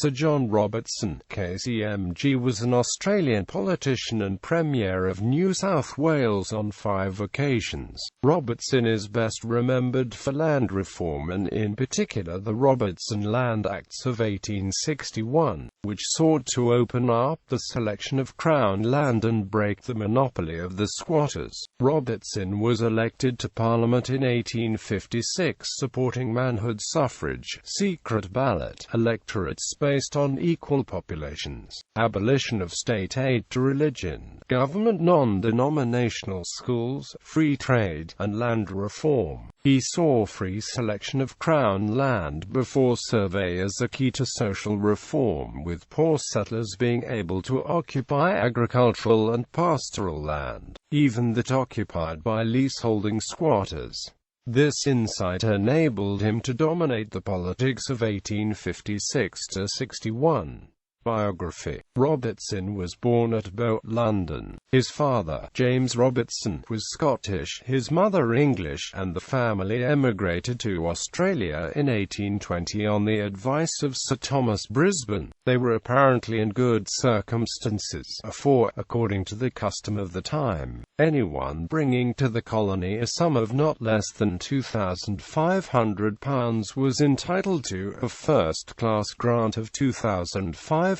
Sir John Robertson, KCMG, was an Australian politician and Premier of New South Wales on 5 occasions. Robertson is best remembered for land reform and in particular the Robertson Land Acts of 1861, which sought to open up the selection of Crown land and break the monopoly of the squatters. Robertson was elected to Parliament in 1856, supporting manhood, suffrage, secret ballot, electorates based on equal populations, abolition of state aid to religion, government non-denominational schools, free trade, and land reform. He saw free selection of Crown land before survey as a key to social reform, with poor settlers being able to occupy agricultural and pastoral land, even that occupied by lease-holding squatters. This insight enabled him to dominate the politics of 1856–61. Biography. Robertson was born at Bow, London. His father, James Robertson, was Scottish, his mother English, and the family emigrated to Australia in 1820 on the advice of Sir Thomas Brisbane. They were apparently in good circumstances, for, according to the custom of the time, anyone bringing to the colony a sum of not less than £2,500 was entitled to a first-class grant of 2,500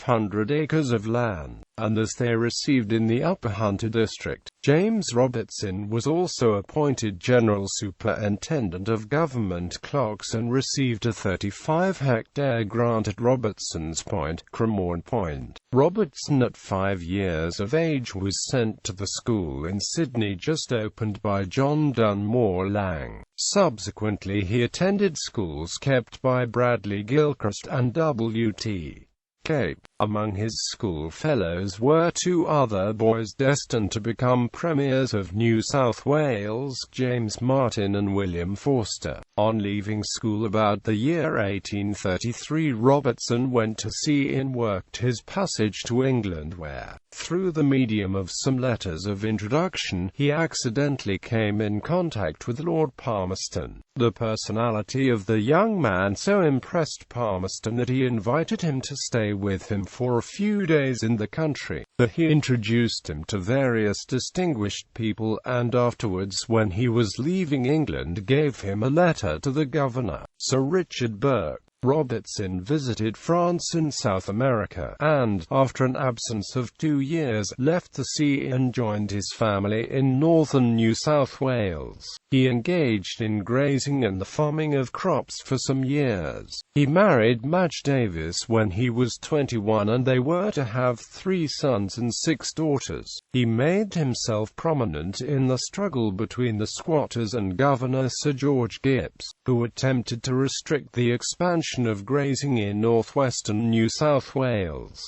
acres of land, and this they received in the Upper Hunter district. James Robertson was also appointed General Superintendent of Government Clocks and received a 35-hectare grant at Robertson's Point, Cremorne Point. Robertson, at 5 years of age, was sent to the school in Sydney just opened by John Dunmore Lang. Subsequently he attended schools kept by Bradley Gilchrist and W.T. Cape. Among his school fellows were 2 other boys destined to become premiers of New South Wales, James Martin and William Forster. On leaving school about the year 1833, Robertson went to sea and worked his passage to England, where, through the medium of some letters of introduction, he accidentally came in contact with Lord Palmerston. The personality of the young man so impressed Palmerston that he invited him to stay with him for a few days in the country. He introduced him to various distinguished people, and afterwards, when he was leaving England, gave him a letter to the governor, Sir Richard Burke. Robertson visited France and South America, and, after an absence of 2 years, left the sea and joined his family in northern New South Wales. He engaged in grazing and the farming of crops for some years. He married Madge Davis when he was 21 and they were to have 3 sons and 6 daughters. He made himself prominent in the struggle between the squatters and Governor Sir George Gipps, who attempted to restrict the expansion of grazing in northwestern New South Wales.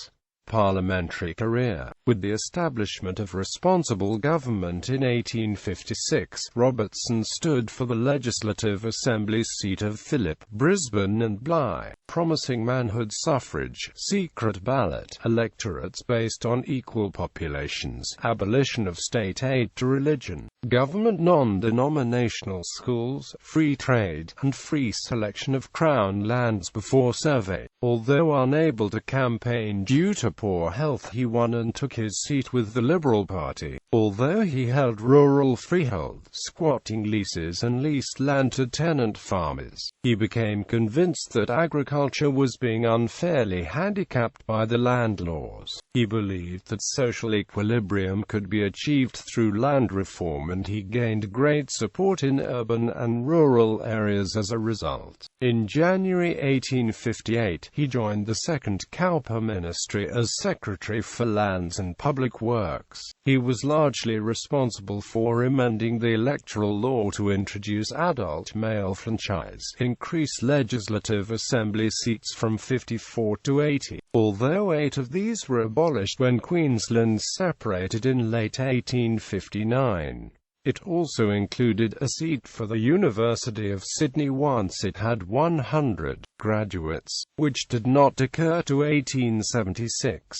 Parliamentary career. With the establishment of responsible government in 1856, Robertson stood for the Legislative Assembly's seat of Phillip, Brisbane and Bligh, promising manhood, suffrage, secret ballot, electorates based on equal populations, abolition of state aid to religion, government non-denominational schools, free trade, and free selection of Crown lands before survey. Although unable to campaign due to poor health, he won and took his seat with the Liberal Party. Although he held rural freehold, squatting leases and leased land to tenant farmers, he became convinced that agriculture was being unfairly handicapped by the land laws. He believed that social equilibrium could be achieved through land reform, and he gained great support in urban and rural areas as a result. In January 1858, he joined the Second Cowper Ministry as Secretary for Lands and Public Works. He was largely responsible for amending the electoral law to introduce adult male franchise, increase legislative assembly seats from 54 to 80, although 8 of these were abolished when Queensland separated in late 1859. It also included a seat for the University of Sydney once it had 100 graduates, which did not occur to 1876.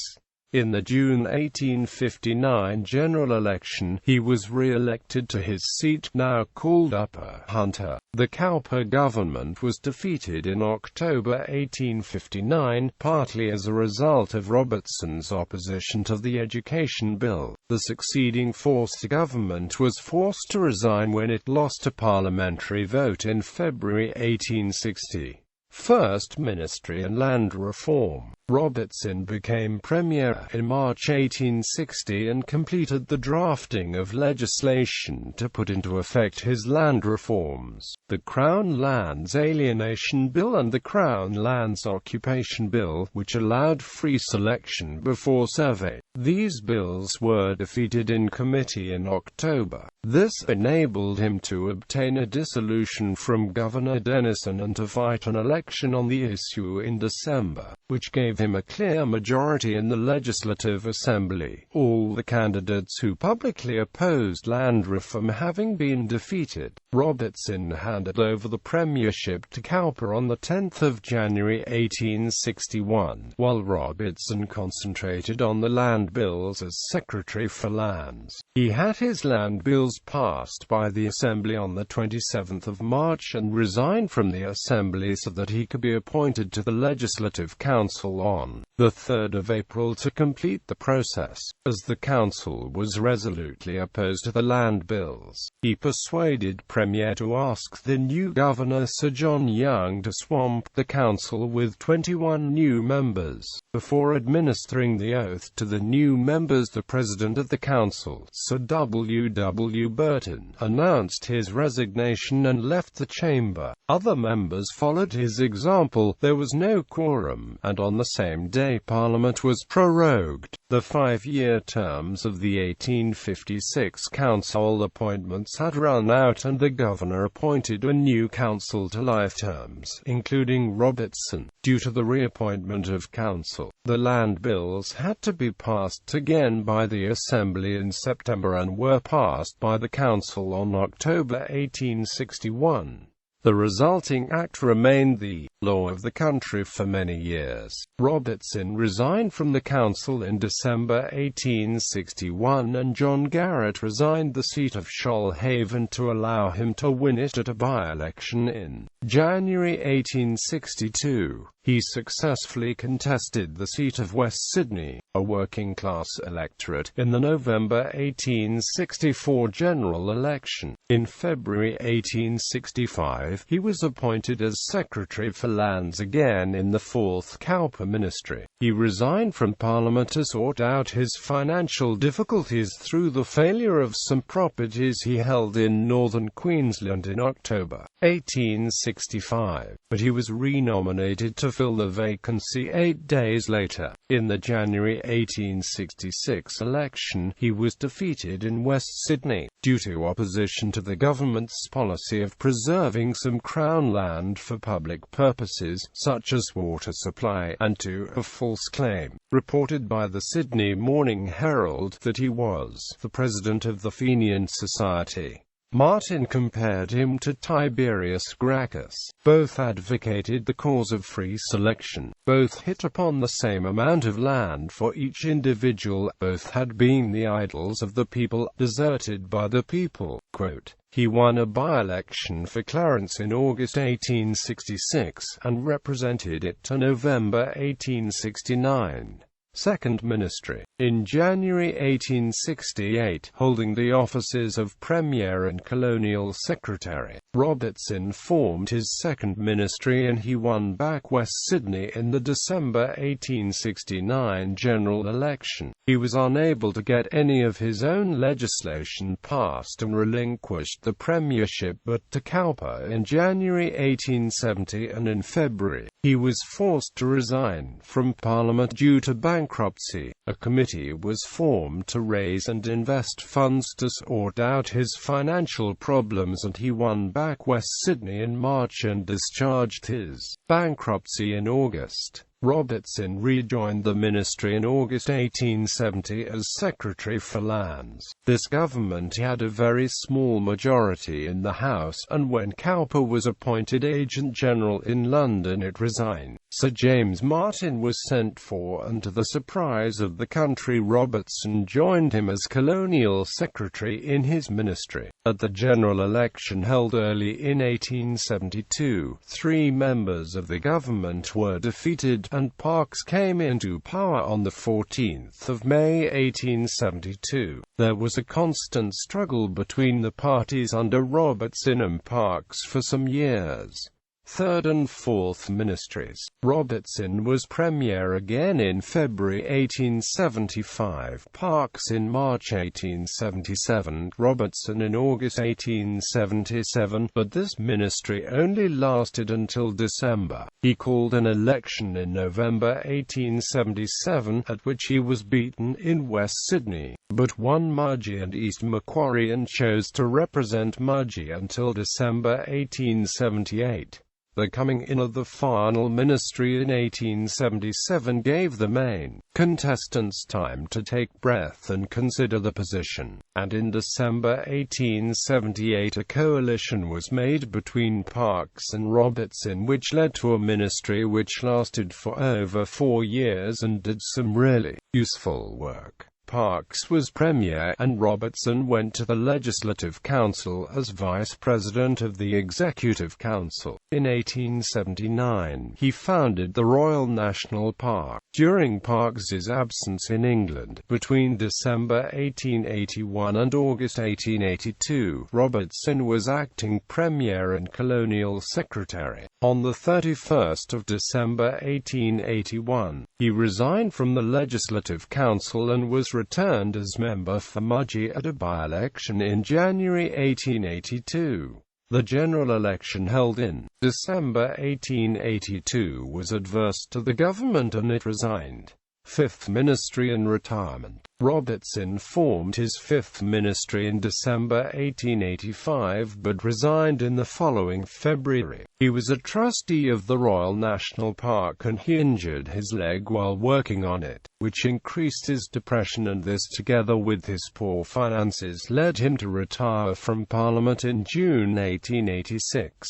In the June 1859 general election, he was re-elected to his seat, now called Upper Hunter. The Cowper government was defeated in October 1859, partly as a result of Robertson's opposition to the Education Bill. The succeeding forced government was forced to resign when it lost a parliamentary vote in February 1860. First Ministry and Land Reform. Robertson became Premier in March 1860 and completed the drafting of legislation to put into effect his land reforms. The Crown Lands Alienation Bill and the Crown Lands Occupation Bill, which allowed free selection before survey. These bills were defeated in committee in October. This enabled him to obtain a dissolution from Governor Denison and to fight an election on the issue in December, which gave him a clear majority in the Legislative Assembly, all the candidates who publicly opposed land reform having been defeated. Robertson handed over the premiership to Cowper on 10 January 1861, while Robertson concentrated on the land bills as Secretary for Lands. He had his land bills passed by the Assembly on 27 March and resigned from the Assembly so that he could be appointed to the Legislative Council on 3 April to complete the process. As the Council was resolutely opposed to the land bills, he persuaded Premier to ask the new Governor Sir John Young to swamp the Council with 21 new members. Before administering the oath to the new members, the President of the Council, Sir W. W. Burton, announced his resignation and left the chamber. Other members followed his example. There was no quorum, and on the same day Parliament was prorogued. The 5-year terms of the 1856 council appointments had run out and the governor appointed a new council to life terms, including Robertson. Due to the reappointment of council, the land bills had to be passed again by the Assembly in September and were passed by the council on October 1861. The resulting act remained the law of the country for many years. Robertson resigned from the council in December 1861 and John Garrett resigned the seat of Shoalhaven to allow him to win it at a by-election in January 1862. He successfully contested the seat of West Sydney, a working-class electorate, in the November 1864 general election. In February 1865, he was appointed as Secretary for Lands again in the fourth Cowper ministry. He resigned from Parliament to sort out his financial difficulties through the failure of some properties he held in northern Queensland in October 1865, but he was renominated to fill the vacancy 8 days later. In the January 1866 election, he was defeated in West Sydney, due to opposition to the government's policy of preserving some Crown land for public purposes, such as water supply, and to a false claim, reported by the Sydney Morning Herald, that he was the president of the Fenian Society. Martin compared him to Tiberius Gracchus. Both advocated the cause of free selection. Both hit upon the same amount of land for each individual. Both had been the idols of the people, deserted by the people. Quote, he won a by-election for Clarence in August 1866, and represented it to November 1869. Second Ministry. In January 1868, holding the offices of Premier and Colonial Secretary, Robertson formed his second ministry and he won back West Sydney in the December 1869 general election. He was unable to get any of his own legislation passed and relinquished the premiership but to Cowper in January 1870, and in February, he was forced to resign from Parliament due to bankruptcy. A committee was formed to raise and invest funds to sort out his financial problems, and he won back West Sydney in March and discharged his bankruptcy in August. Robertson rejoined the ministry in August 1870 as Secretary for Lands. This government had a very small majority in the House, and when Cowper was appointed Agent General in London it resigned. Sir James Martin was sent for, and to the surprise of the country, Robertson joined him as colonial secretary in his ministry. At the general election held early in 1872, 3 members of the government were defeated, and Parkes came into power on the 14th of May 1872. There was a constant struggle between the parties under Robertson and Parkes for some years. Third and fourth ministries. Robertson was premier again in February 1875, Parkes in March 1877, Robertson in August 1877, but this ministry only lasted until December. He called an election in November 1877, at which he was beaten in West Sydney, but won Mudgee and East Macquarie and chose to represent Mudgee until December 1878. The coming in of the final ministry in 1877 gave the main contestants time to take breath and consider the position, and in December 1878 a coalition was made between Parkes and Robertson, which led to a ministry which lasted for over 4 years and did some really useful work. Parkes was premier, and Robertson went to the Legislative Council as Vice President of the Executive Council. In 1879, he founded the Royal National Park. During Parkes's absence in England, between December 1881 and August 1882, Robertson was acting premier and colonial secretary. On the 31st of December 1881, he resigned from the Legislative Council and was returned as member for Mudgee at a by-election in January 1882. The general election held in December 1882 was adverse to the government and it resigned. Fifth Ministry and retirement. Robertson formed his fifth ministry in December 1885 but resigned in the following February. He was a trustee of the Royal National Park and he injured his leg while working on it, which increased his depression, and this together with his poor finances led him to retire from Parliament in June 1886.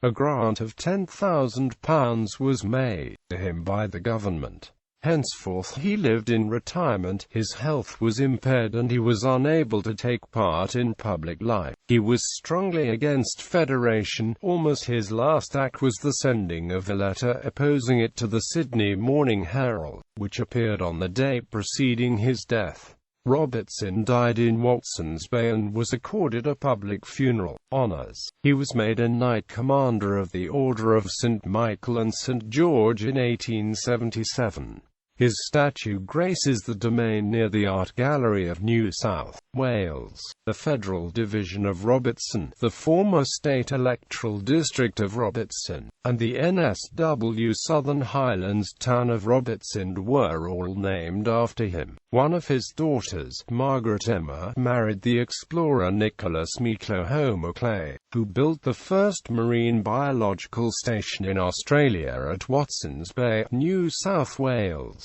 A grant of £10,000 was made to him by the government. Henceforth he lived in retirement, his health was impaired and he was unable to take part in public life. He was strongly against federation. Almost his last act was the sending of a letter opposing it to the Sydney Morning Herald, which appeared on the day preceding his death. Robertson died in Watson's Bay and was accorded a public funeral honours. He was made a Knight Commander of the Order of St. Michael and St. George in 1877. His statue graces the domain near the Art Gallery of New South Wales. The federal division of Robertson, the former state electoral district of Robertson, and the NSW Southern Highlands town of Robertson were all named after him. One of his daughters, Margaret Emma, married the explorer Nicholas Miclohoma Clay, who built the first marine biological station in Australia at Watson's Bay, New South Wales.